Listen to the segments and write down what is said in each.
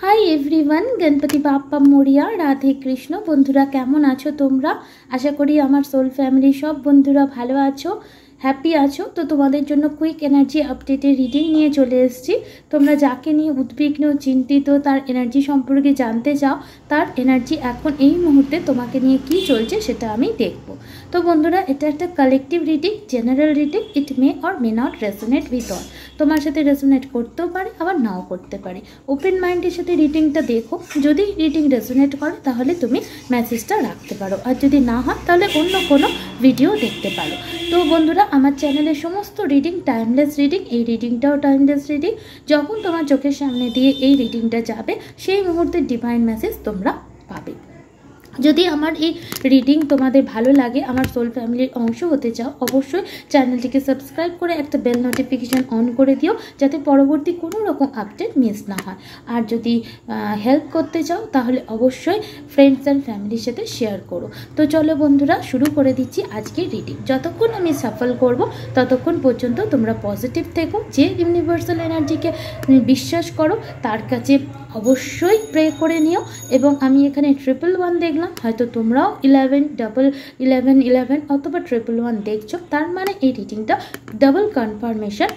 High everyone Ganpati Bappa Moriya Radhe Krishna बंधुरा केमन आछो तोमरा आशा करी आमार सोल फैमिली सब बंधुरा भालो आछो हैप्पी आछो। तो तुम्हादेर जोन्नो क्विक एनार्जी आपडेटेर रिडिंग निये चले एसेछि। तोमरा जाके निये उद्विग्न चिंतित तार एनार्जी सम्पर्के जानते चाओ तार एनार्जी एखन एई मुहूर्ते तोमाके निये कि चलछे सेटा आमि देखबो। तो बंधुरा एटा एकटा collective reading general reading it may or may nut resonate with all তোমার সাথে রেজোনেট করতেও পারে আবার নাও করতে পারে। ওপেন মাইন্ডের সাথে রিডিংটা দেখো, যদি রিডিং রেজোনেট করে তাহলে তুমি মেসেজটা রাখতে পারো, আর যদি না হয় তাহলে অন্য কোনো ভিডিও দেখতে পারো। তো বন্ধুরা আমার চ্যানেলের সমস্ত রিডিং টাইমলেস রিডিং, এই রিডিংটাও টাইমলেস রিডিং। যখন তোমার চোখের সামনে দিয়ে এই রিডিংটা যাবে সেই মুহূর্তে ডিভাইন মেসেজ তোমরা পাবে। যদি আমার এই রিডিং তোমাদের ভালো লাগে, আমার সোল ফ্যামিলির অংশ হতে চাও, অবশ্যই চ্যানেলটিকে সাবস্ক্রাইব করে একটা বেল নোটিফিকেশান অন করে দিও যাতে পরবর্তী কোনো রকম আপডেট মিস না হয়। আর যদি হেল্প করতে চাও তাহলে অবশ্যই ফ্রেন্ডস অ্যান্ড ফ্যামিলির সাথে শেয়ার করো। তো চলো বন্ধুরা শুরু করে দিচ্ছি আজকের রিডিং। যতক্ষণ আমি সাফল করব ততক্ষণ পর্যন্ত তোমরা পজিটিভ থেকো, যে ইউনিভার্সাল এনার্জিকে বিশ্বাস করো তার কাছে অবশ্যই প্রে করে নিও। এবং আমি এখানে 111 দেখলাম, হয়তো তোমরাও 11 অথবা 111 দেখছো, তার মানে এই রিডিংটা ডাবল কনফার্মেশন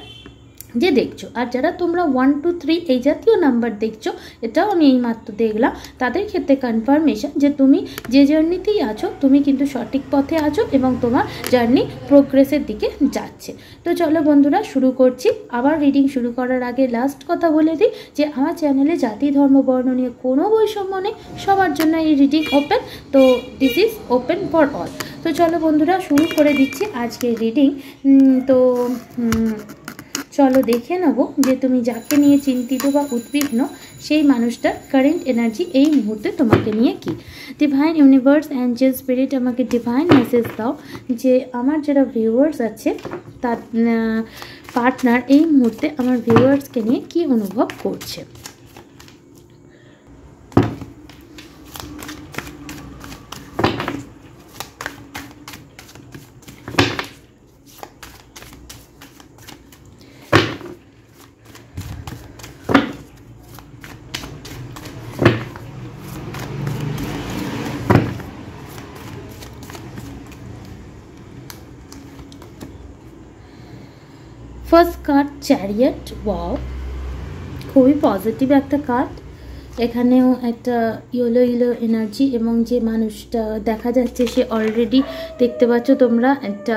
যে দেখছো। আর যারা তোমরা 1 2 3 এই জাতীয় নাম্বার দেখছো, এটাও আমি এইমাত্র দেখলাম, তাদের ক্ষেত্রে কনফার্মেশন যে তুমি যে জার্নিতেই আছো তুমি কিন্তু সঠিক পথে আছো এবং তোমার জার্নি প্রোগ্রেসের দিকে যাচ্ছে। তো চলো বন্ধুরা শুরু করছি। আবার রিডিং শুরু করার আগে লাস্ট কথা বলে দিই যে আমার চ্যানেলে জাতি ধর্ম বর্ণ নিয়ে কোনো বৈষম্য নেই, সবার জন্য এই রিডিং ওপেন। তো this is open for all. তো চলো বন্ধুরা শুরু করে দিচ্ছি আজকের রিডিং। তো চলো দেখে নেব যে তুমি যাকে নিয়ে চিন্তিত বা উদ্বিগ্ন সেই মানুষটার কারেন্ট এনার্জি এই মুহূর্তে তোমাকে নিয়ে কি। ডিভাইন ইউনিভার্স অ্যাঞ্জেল স্পিরিট আমাকে ডিভাইন মেসেজ দাও যে আমার যারা ভিউয়ার্স আছে তার পার্টনার এই মুহূর্তে আমার ভিউয়ার্সকে নিয়ে কি অনুভব করছে। First card chariot. ওয়াও, খুবই পজিটিভ একটা কার্ড। এখানেও একটা ইয়েলো এনার্জি এবং যে মানুষটা দেখা যাচ্ছে সে অলরেডি দেখতে পাচ্ছ তোমরা একটা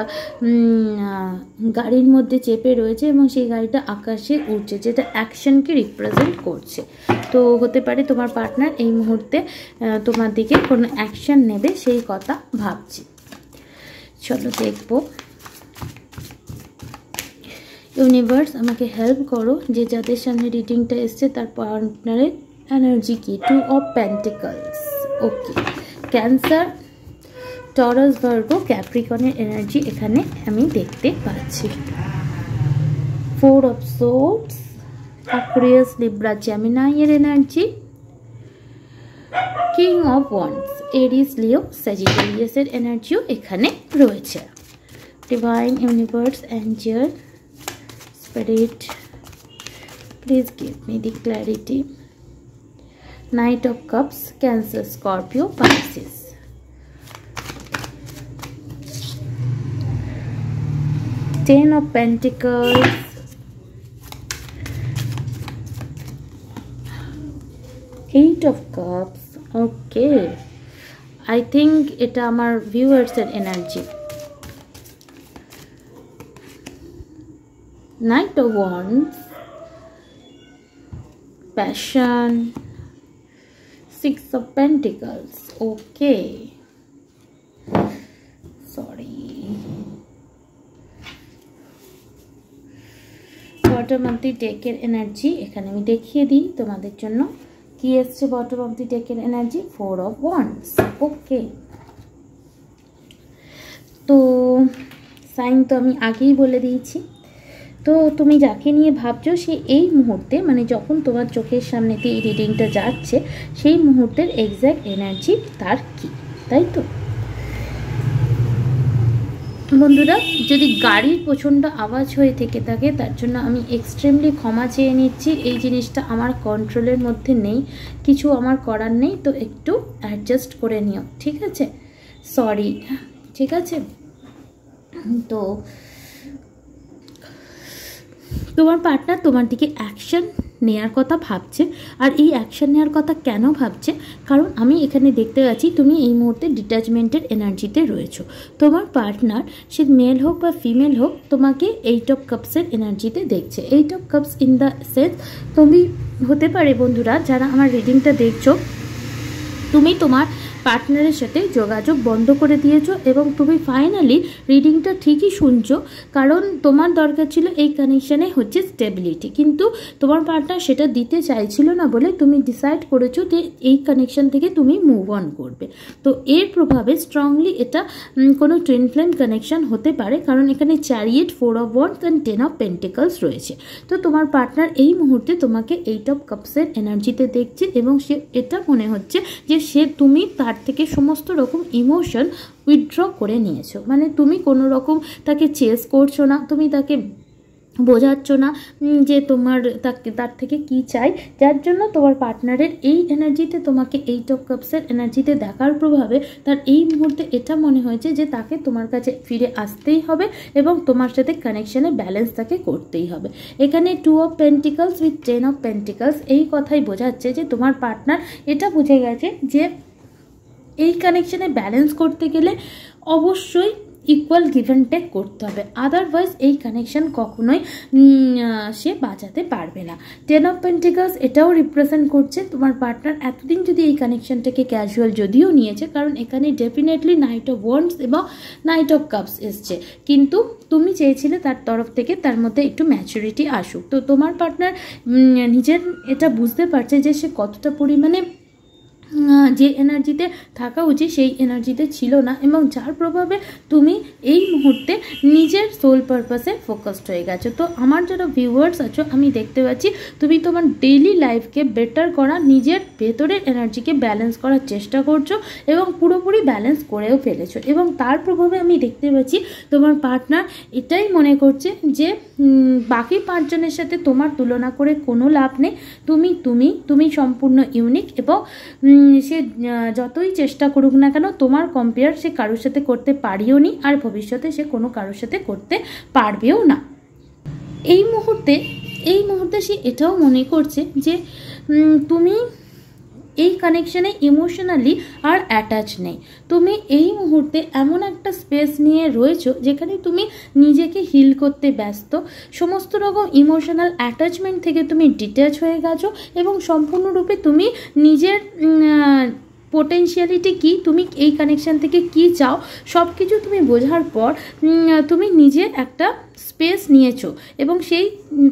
গাড়ির মধ্যে চেপে রয়েছে এবং সেই গাড়িটা আকাশে উঠছে, যেটা অ্যাকশনকে রিপ্রেজেন্ট করছে। তো হতে পারে তোমার পার্টনার এই মুহূর্তে তোমার দিকে কোনো অ্যাকশন নেবে সেই কথা ভাবছে। চলো দেখবো ইউনিভার্স আমাকে হেল্প করো যে যাদের সামনে রিডিংটা এসছে তার পার্টনারের এনার্জি কি। 2 of pentacles. Okay, Cancer, Taurus, Virgo, ক্যাপ্রিকনের এনার্জি এখানে আমি দেখতে পাচ্ছি। 4 of swords, Aquarius, Libra, Gemini এর energy. King of wands, Aries, Leo, Sagittarius এর এনার্জিও এখানে রয়েছে। Divine universe angel Spirit, please give me the clarity. Knight of Cups, Cancer, Scorpio, Pisces. Ten of Pentacles, Eight of Cups. Okay, I think এটা আমার viewers এর energy. Knight of Wands, Passion, 6 of Pentacles. Okay, sorry. Bottom of the deck এর energy এখানে আমি দেখিয়ে দিই তোমাদের জন্য কি এসছে। বটম অফ দি ডেক এর এনার্জি 4 অফ ওয়ান্ডস। ওকে, তো সাইন তো আমি আগেই বলে দিয়েছি। তো তুমি যাকে নিয়ে ভাবছো সে এই মুহূর্তে মানে যখন তোমার চোখের সামনে দিয়ে এই রিডিংটা যাচ্ছে সেই মুহূর্তের এক্স্যাক্ট এনার্জি তার কি, তাই তো। বন্ধুরা, যদি গাড়ির প্রচণ্ড আওয়াজ হয়ে থেকে থাকে তার জন্য আমি এক্সট্রিমলি ক্ষমা চেয়ে নিচ্ছি। এই জিনিসটা আমার কন্ট্রোলের মধ্যে নেই, কিছু আমার করার নেই, তো একটু অ্যাডজাস্ট করে নিও, ঠিক আছে? সরি, ঠিক আছে? তো তোমার পার্টনার তোমার দিকে অ্যাকশন নেওয়ার কথা ভাবছে। আর এই অ্যাকশন নেওয়ার কথা কেন ভাবছে? কারণ আমি এখানে দেখতে পাচ্ছি তুমি এই মুহূর্তে ডিট্যাচমেন্টের এনার্জিতে রয়েছো। তোমার পার্টনার, সে মেল হোক বা ফিমেল হোক, তোমাকে 8 অফ কাপসের এনার্জিতে দেখছে। 8 of cups in the sense, তুমি হতে পারে বন্ধুরা যারা আমার রিডিংটা দেখছো, তুমি তোমার পার্টনারের সাথে যোগাযোগ বন্ধ করে দিয়েছো এবং তুমি ফাইনালি রিডিংটা ঠিকই শুনছো, কারণ তোমার দরকার ছিল এই কানেকশানে হচ্ছে স্টেবিলিটি, কিন্তু তোমার পার্টনার সেটা দিতে চাইছিল না বলে তুমি ডিসাইড করেছো যে এই কানেকশান থেকে তুমি মুভ অন করবে। তো এর প্রভাবে স্ট্রংলি এটা কোনো টুইন ফ্লেম কানেকশান হতে পারে, কারণ এখানে chariot, 4 of wands and 10 of pentacles রয়েছে। তো তোমার পার্টনার এই মুহূর্তে তোমাকে 8 অফ কাপসের এনার্জিতে দেখছে এবং সে এটা মনে হচ্ছে যে তুমি তার থেকে সমস্ত রকম ইমোশন উইথড্র করে নিয়েছো। মানে তুমি কোনো রকম তাকে চেস করছো না, তুমি তাকে বোঝাচ্ছ না যে তার থেকে কি চাই, যার জন্য তোমার পার্টনারের এই এনার্জিতে তোমাকে 8 অফ কাপসের এনার্জিতে দেখার প্রভাবে তার এই মুহূর্তে এটা মনে হয়েছে যে তাকে তোমার কাছে ফিরে আসতেই হবে এবং তোমার সাথে কানেকশানে ব্যালেন্স তাকে করতেই হবে। এখানে 2 of pentacles with 10 of pentacles এই কথাই বোঝাচ্ছে যে তোমার পার্টনার এটা বুঝে গেছে যে এই কানেকশানে ব্যালেন্স করতে গেলে অবশ্যই ইকুয়াল গিভ অ্যান্ড টেক করতে হবে, আদারওয়াইজ এই কানেকশান কখনোই সে বাঁচাতে পারবে না। 10 অফ পেন্টিকলস এটাও রিপ্রেজেন্ট করছে তোমার পার্টনার এতদিন যদি এই কানেকশানটাকে ক্যাজুয়াল যদিও নিয়েছে, কারণ এখানে ডেফিনেটলি নাইট অফ ওয়ান্ডস এবং নাইট অফ কাপস এসছে, কিন্তু তুমি চেয়েছিলে তার তরফ থেকে তার মধ্যে একটু ম্যাচুরিটি আসুক। তো তোমার পার্টনার নিজের এটা বুঝতে পারছে যে সে কতটা পরিমাণে যে এনার্জিতে থাকা উচিত সেই এনার্জিতে ছিল না, এবং যার প্রভাবে তুমি এই মুহূর্তে নিজের সোল পারপাসে ফোকাসড হয়ে গেছো। তো আমার যারা ভিউয়ার্স আছো, আমি দেখতে পাচ্ছি তুমি তোমার ডেইলি লাইফকে বেটার করা, নিজের ভেতরের এনার্জিকে ব্যালেন্স করার চেষ্টা করছো এবং পুরোপুরি ব্যালেন্স করেও ফেলেছো, এবং তার প্রভাবে আমি দেখতে পাচ্ছি তোমার পার্টনার এটাই মনে করছে যে বাকি 5 জনের সাথে তোমার তুলনা করে কোনো লাভ নেই, তুমি সম্পূর্ণ ইউনিক, এবং সে যতই চেষ্টা করুক না কেন তোমার কম্পেয়ার সে কারোর সাথে করতে পারিও নি, আর ভবিষ্যতে সে কোনো কারোর সাথে করতে পারবেও না। এই মুহূর্তে সে এটাও মনে করছে যে তুমি এই কানেকশানে ইমোশনালি আর অ্যাটাচ নেই। তুমি এই মুহূর্তে এমন একটা স্পেস নিয়ে রয়েছো যেখানে তুমি নিজেকে হিল করতে ব্যস্ত, সমস্ত রকম ইমোশনাল অ্যাটাচমেন্ট থেকে তুমি ডিট্যাচ হয়ে গেছো এবং সম্পূর্ণরূপে তুমি নিজের পোটেনশিয়ালিটি কি, তুমি এই কানেকশান থেকে কি চাও, সব কিছু তুমি বোঝার পর তুমি নিজে একটা স্পেস নিয়েছো, এবং সেই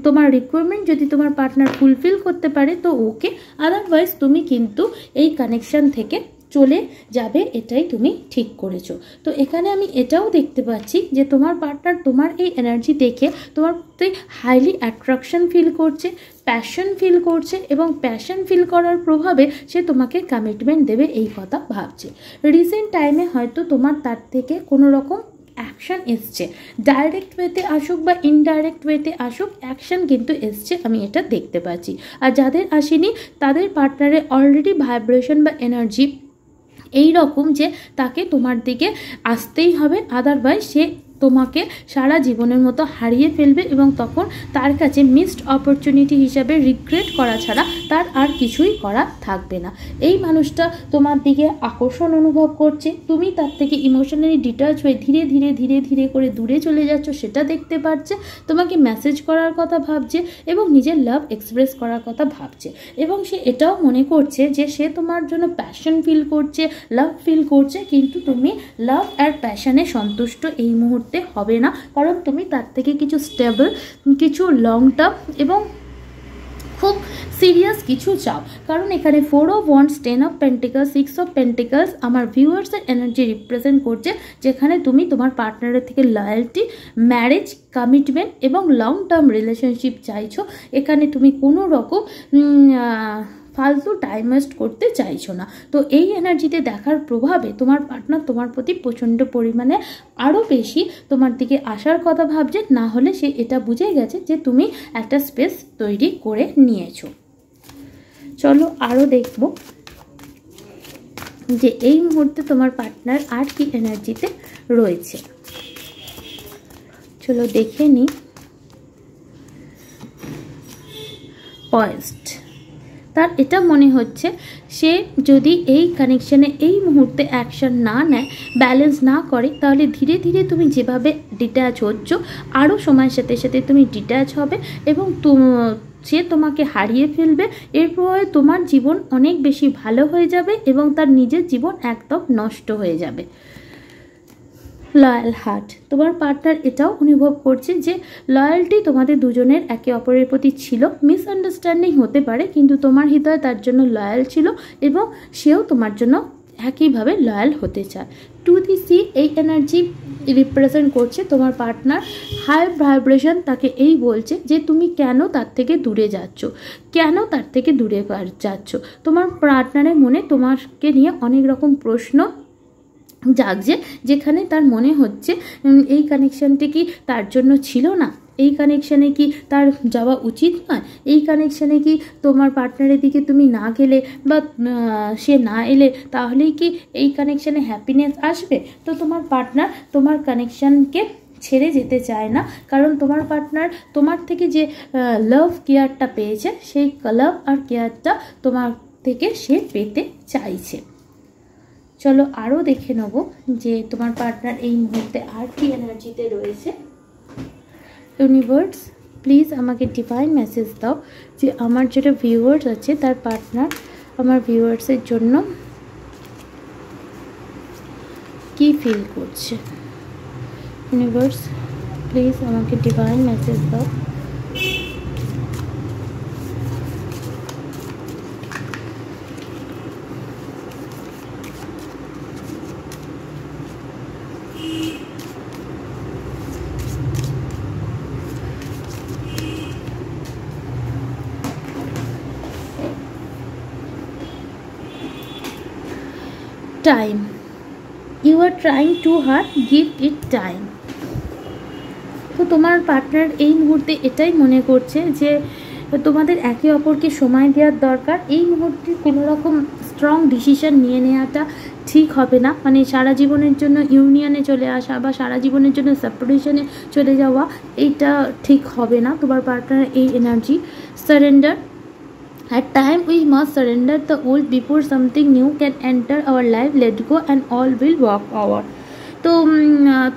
তোমার রিকোয়ারমেন্ট যদি তোমার পার্টনার ফুলফিল করতে পারে তো ওকে, আদারওয়াইজ তুমি কিন্তু এই কানেকশান থেকে চলে যাবে, এটাই তুমি ঠিক করেছো। তো এখানে আমি এটাও দেখতে পাচ্ছি যে তোমার পার্টনার তোমার এই এনার্জি দেখে তোমার প্রতি হাইলি অ্যাট্রাকশন ফিল করছে, প্যাশন ফিল করছে, এবং প্যাশন ফিল করার প্রভাবে সে তোমাকে কমিটমেন্ট দেবে এই কথা ভাবছে। রিসেন্ট টাইমে হয়তো তোমার তার থেকে কোনো রকম অ্যাকশান এসছে, ডাইরেক্ট ওয়েতে আসুক বা ইনডাইরেক্ট ওয়েতে আসুক, অ্যাকশান কিন্তু এসছে, আমি এটা দেখতে পাচ্ছি। আর যাদের আসেনি তাদের পার্টনারে অলরেডি ভাইব্রেশন বা এনার্জি এই রকম যে তাকে তোমার দিকে আসতেই হবে, আদারওয়াইজ সে তোমাকে সারা জীবনের মতো হারিয়ে ফেলবে, এবং তখন তার কাছে মিসড অপরচুনিটি হিসাবে রিগ্রেট করা ছাড়া তার আর কিছুই করা থাকবে না। এই মানুষটা তোমার দিকে আকর্ষণ অনুভব করছে, তুমি তার থেকে ইমোশনালি ডিটাচ হয়ে ধীরে ধীরে ধীরে ধীরে করে দূরে চলে যাচ্ছ সেটা দেখতে পাচ্ছে, তোমাকে মেসেজ করার কথা ভাবছে এবং নিজের লাভ এক্সপ্রেস করার কথা ভাবছে, এবং সে এটাও মনে করছে যে সে তোমার জন্য প্যাশন ফিল করছে, লাভ ফিল করছে, কিন্তু তুমি লাভ আর প্যাশনে সন্তুষ্ট এই মুহূর্তে হবে না, কারণ তুমি তার থেকে কিছু স্টেবল, কিছু লং টার্ম এবং খুব সিরিয়াস কিছু চাও। কারণ এখানে 4 of wands, 10 of pentacles, 6 of pentacles আমার ভিউয়ার্সের এনার্জি রিপ্রেজেন্ট করছে, যেখানে তুমি তোমার পার্টনারের থেকে লয়্যালটি, ম্যারেজ, কমিটমেন্ট এবং লং টার্ম রিলেশনশিপ চাইছো। এখানে তুমি কোনো রকম ফালতু টাইম ওয়েস্ট করতে চাইছো না। তো এই এনার্জিতে দেখার প্রভাবে তোমার পার্টনার তোমার প্রতি প্রচণ্ড পরিমাণে আরও বেশি তোমার দিকে আসার কথা ভাবছে, না হলে সে এটা বুঝে গেছে যে তুমি একটা স্পেস তৈরি করে নিয়েছো। চলো আরও দেখব যে এই মুহূর্তে তোমার পার্টনার আর কি এনার্জিতে রয়েছে। চলো দেখে নিই। পয়েজড, তার এটা মনে হচ্ছে সে যদি এই কানেকশানে এই মুহূর্তে অ্যাকশন না নেয়, ব্যালেন্স না করে, তাহলে ধীরে ধীরে তুমি যেভাবে ডিট্যাচ হচ্ছ আরও সময়ের সাথে সাথে তুমি ডিট্যাচ হবে এবং সে তোমাকে হারিয়ে ফেলবে। এরপরে তোমার জীবন অনেক বেশি ভালো হয়ে যাবে এবং তার নিজের জীবন একদম নষ্ট হয়ে যাবে। লয়াল হার্ট, তোমার পার্টনার এটাও অনুভব করছে যে লয়ালটি তোমাদের দুজনের একে অপরের প্রতি ছিল। মিসআন্ডারস্ট্যান্ডিং হতে পারে, কিন্তু তোমার হৃদয় তার জন্য লয়াল ছিল এবং সেও তোমার জন্য একইভাবে লয়াল হতে চায়। টু দি সি, এই এনার্জি রিপ্রেজেন্ট করছে তোমার পার্টনার হাই ভাইব্রেশন। তাকে এই বলছে যে তুমি কেন তার থেকে দূরে যাচ্ছ, কেন তার থেকে দূরে যাচ্ছ। তোমার পার্টনারের মনে তোমাকে নিয়ে অনেক রকম প্রশ্ন জাগছে, যেখানে তার মনে হচ্ছে এই কানেকশানটি কি তার জন্য ছিল না, এই কানেকশানে কি তার যাওয়া উচিত নয়, এই কানেকশানে কি তোমার পার্টনারের দিকে তুমি না গেলে বা সে না এলে তাহলেই কি এই কানেকশানে হ্যাপিনেস আসবে। তো তোমার পার্টনার তোমার কানেকশানকে ছেড়ে যেতে চায় না, কারণ তোমার পার্টনার তোমার থেকে যে লাভ কেয়ারটা পেয়েছে সেই লাভ আর কেয়ারটা তোমার থেকে সে পেতে চাইছে। চলো আরও দেখে নেব যে তোমার পার্টনার এই মুহূর্তে আর কি এনার্জিতে রয়েছে। ইউনিভার্স প্লিজ আমাকে ডিভাইন মেসেজ দাও যে আমার যেটা ভিউয়ার্স আছে তার পার্টনার আমার ভিউয়ার্সের জন্য কি ফিল করছে। ইউনিভার্স প্লিজ আমাকে ডিভাইন মেসেজ দাও। Time, you are trying too hard, give it time. তো তোমার পার্টনার এই মুহূর্তে এটাই মনে করছে যে তোমাদের একে অপরকে সময় দেওয়ার দরকার। এই মুহূর্তে কোনো রকম স্ট্রং ডিসিশন নিয়ে নেওয়াটা ঠিক হবে না, মানে সারা জীবনের জন্য ইউনিয়নে চলে আসা বা সারা জীবনের জন্য সেপারেশনে চলে যাওয়া এইটা ঠিক হবে না। তোমার পার্টনার এই energy surrender, at time we must surrender the old before something new can enter our life, let go and all will walk over। তো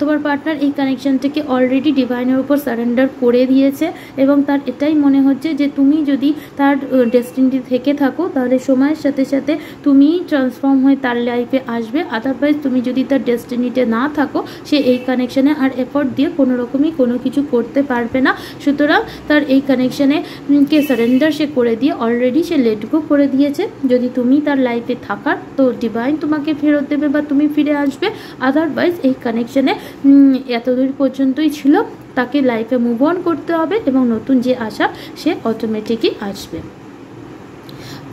তোমার পার্টনার এই কানেকশানটাকে অলরেডি ডিভাইনের উপর সারেন্ডার করে দিয়েছে এবং তার এটাই মনে হচ্ছে যে তুমি যদি তার ডেস্টিনিতে থেকে থাকো তাহলে সময়ের সাথে সাথে তুমি ট্রান্সফর্ম হয়ে তার লাইফে আসবে। আদারওয়াইজ তুমি যদি তার ডেস্টিনিতে না থাকো সে এই কানেকশানে আর এফোর্ট দিয়ে কোনো রকমই কোনো কিছু করতে পারবে না। সুতরাং তার এই কানেকশানে কে সারেন্ডার সে করে দিয়ে অলরেডি সে লেট গো করে দিয়েছে। যদি তুমি তার লাইফে থাকার তো ডিভাইন তোমাকে ফেরত দেবে বা তুমি ফিরে আসবে, আদারওয়াইজ এই কানেকশানে এতদূর পর্যন্তই ছিল, তাকে লাইফে মুভ অন করতে হবে এবং নতুন যে আশা সে অটোমেটিকই আসবে।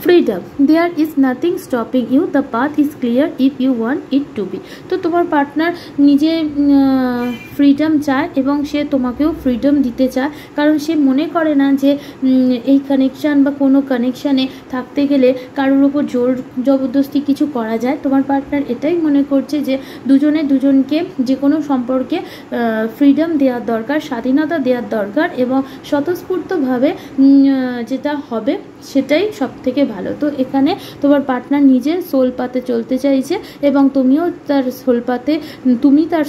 freedom, there is nothing stopping you, the path is clear if you want it to be। তো তোমার পার্টনার নিজে ফ্রিডম চায় এবং সে তোমাকেও ফ্রিডম দিতে চায়, কারণ সে মনে করে না যে এই কানেকশান বা কোনো কানেকশানে থাকতে গেলে কারোর উপর জোর জবরদস্তি কিছু করা যায়। তোমার পার্টনার এটাই মনে করছে যে দুজনে দুজনকে যে কোনো সম্পর্কে ফ্রিডম দেওয়ার দরকার, স্বাধীনতা দেওয়ার দরকার এবং স্বতঃস্ফূর্তভাবে যেটা হবে সেটাই সব থেকে ভালো। তো এখানে তোমার পার্টনার নিজের সোল পাতে চলতে চাইছে এবং তুমিও তার সোল পাতে, তুমি তার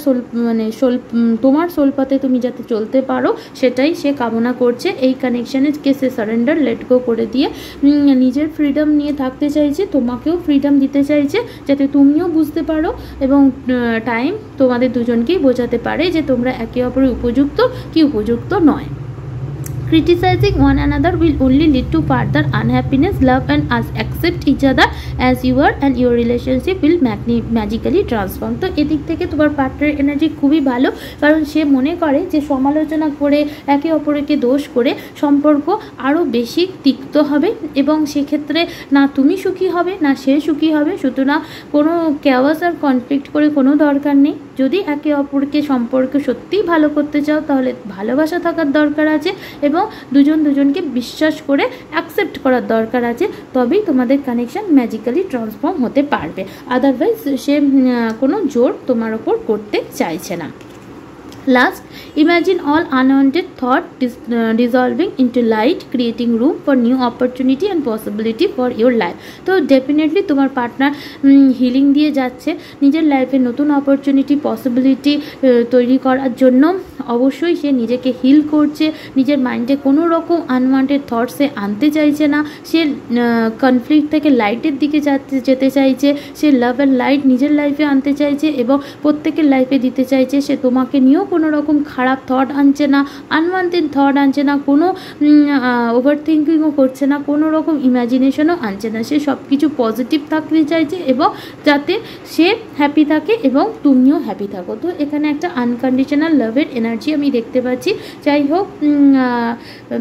তোমার সোল পাতে তুমি যাতে চলতে পারো সেটাই সে কামনা করছে। এই কানেকশানে সে সারেন্ডার লেট গো করে দিয়ে নিজের ফ্রিডম নিয়ে থাকতে চাইছে, তোমাকেও ফ্রিডম দিতে চাইছে যাতে তুমিও বুঝতে পারো এবং টাইম তোমাদের দুজনকেই বোঝাতে পারে যে তোমরা একে অপরের উপযুক্ত কি উপযুক্ত নয়। Criticizing one another will only lead to further unhappiness. Love and accept each other as you are and your relationship will magically transform. তো এদিক থেকে তোমার পার্টনারের এনার্জি খুবই ভালো, কারণ সে মনে করে যে সমালোচনা করে একে অপরকে দোষ করে সম্পর্ক আরও বেশি তিক্ত হবে এবং সেক্ষেত্রে না তুমি সুখী হবে না সে সুখী হবে। সুতরাং কোনো ক্যাওয়াস আর কনফ্লিক্ট করে কোনো দরকার নেই। যদি একে অপরকে সম্পর্ক সত্যিই ভালো করতে চাও তাহলে ভালোবাসা থাকার দরকার আছে এবং দুজনকে বিশ্বাস করে অ্যাকসেপ্ট করার দরকার আছে, তবেই তোমাদের কানেকশন ম্যাজিক্যালি ট্রান্সফর্ম হতে পারবে। আদারওয়াইজ সে কোনো জোর তোমার ওপর করতে চাইছে না। Last, imagine all unwanted thought dissolving into light, creating room for new opportunity and possibility for your life. তো ডেফিনেটলি তোমার পার্টনার হিলিং দিয়ে যাচ্ছে, নিজের লাইফে নতুন অপরচুনিটি পসিবিলিটি তৈরি করার জন্য অবশ্যই সে নিজেকে হিল করছে। নিজের মাইন্ডে কোনো রকম আনওয়ান্টেড থটসে আনতে চাইছে না, সে কনফ্লিক্ট থেকে লাইটের দিকে যেতে চাইছে, সে লাভ অ্যান্ড লাইট নিজের লাইফে আনতে চাইছে এবং প্রত্যেকের লাইফে দিতে চাইছে। সে তোমাকে নিয়েও কোনো রকম খারাপ থট আনছে না, আনওয়ান্টেড থট আনছে না, কোনো ওভার থিঙ্কিংও করছে না, কোনো রকম ইমাজিনেশনও আনছে না। সে সব কিছু পজিটিভ থাকতে চাইছে এবং যাতে সে হ্যাপি থাকে এবং তুমিও হ্যাপি থাকো। তো এখানে একটা আনকন্ডিশনাল লাভের এনার্জি আমি দেখতে পাচ্ছি। যাই হোক,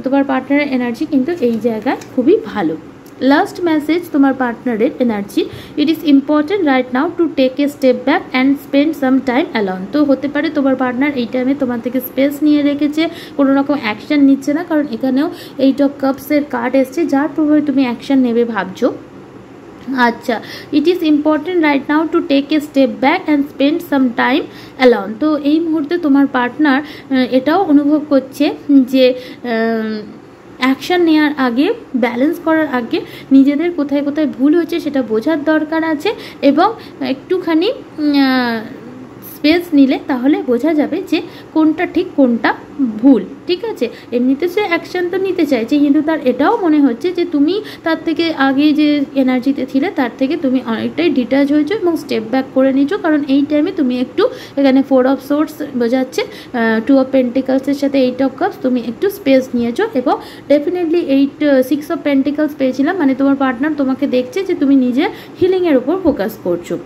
তোমার পার্টনারের এনার্জি কিন্তু এই জায়গায় খুবই ভালো। লাস্ট মেসেজ তোমার পার্টনারের energy, it is important right now to take a step back and spend some time alone. তো হতে পারে তোমার পার্টনার এই টাইমে তোমার থেকে স্পেস নিয়ে রেখেছে, কোনো রকম অ্যাকশান নিচ্ছে না, কারণ এখানেও 8 of Cups-এর কার্ড এসছে, যার প্রভাবে তুমি অ্যাকশান নেবে ভাবছো। আচ্ছা, it is important right now to take a step back and spend some time alone. তো এই মুহূর্তে তোমার পার্টনার এটাও অনুভব করছে যে অ্যাকশান নেওয়ার আগে, ব্যালেন্স করার আগে নিজেদের কোথায় কোথায় ভুল হচ্ছে সেটা বোঝার দরকার আছে এবং একটুখানি স্পেস নিলে তাহলে বোঝা যাবে যে কোনটা ঠিক কোনটা ভুল। ঠিক আছে, এমনিতে সে অ্যাকশান তো নিতে চাইছে, কিন্তু তার এটাও মনে হচ্ছে যে তুমি তার থেকে আগে যে এনার্জিতে ছিলে তার থেকে তুমি অনেকটাই ডিটাচ হয়েছো এবং স্টেপ ব্যাক করে নিয়েছো, কারণ এই টাইমে তুমি একটু এখানে 4 of Swords বোঝাচ্ছে, 2 of Pentacles-এর সাথে 8 of Cups, তুমি একটু স্পেস নিয়েছো এবং ডেফিনেটলি 6 of Pentacles পেয়েছিলাম, মানে তোমার পার্টনার তোমাকে দেখছে যে তুমি নিজে হিলিংয়ের উপর ফোকাস করছো।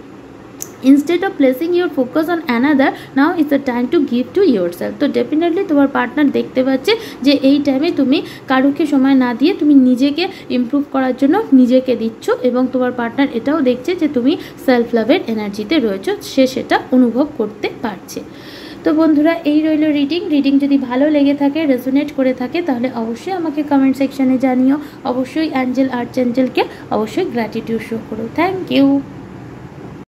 Instead of placing your focus on another, now is the time to give to yourself. তো ডেফিনেটলি তোমার পার্টনার দেখতে পাচ্ছে যে এই টাইমে তুমি কারোকে সময় না দিয়ে তুমি নিজেকে ইমপ্রুভ করার জন্য নিজেকে দিচ্ছ এবং তোমার পার্টনার এটাও দেখছে যে তুমি সেলফ লাভের এনার্জিতে রয়েছো, সে সেটা অনুভব করতে পারছে। তো বন্ধুরা, এই রইল রিডিং যদি ভালো লেগে থাকে, রেজোনেট করে থাকে, তাহলে অবশ্যই আমাকে কমেন্ট সেকশানে জানিও। অবশ্যই অ্যাঞ্জেল আর্চঅ্যাঞ্জেলকে অবশ্যই গ্র্যাটিটিউড শো করো। Thank you.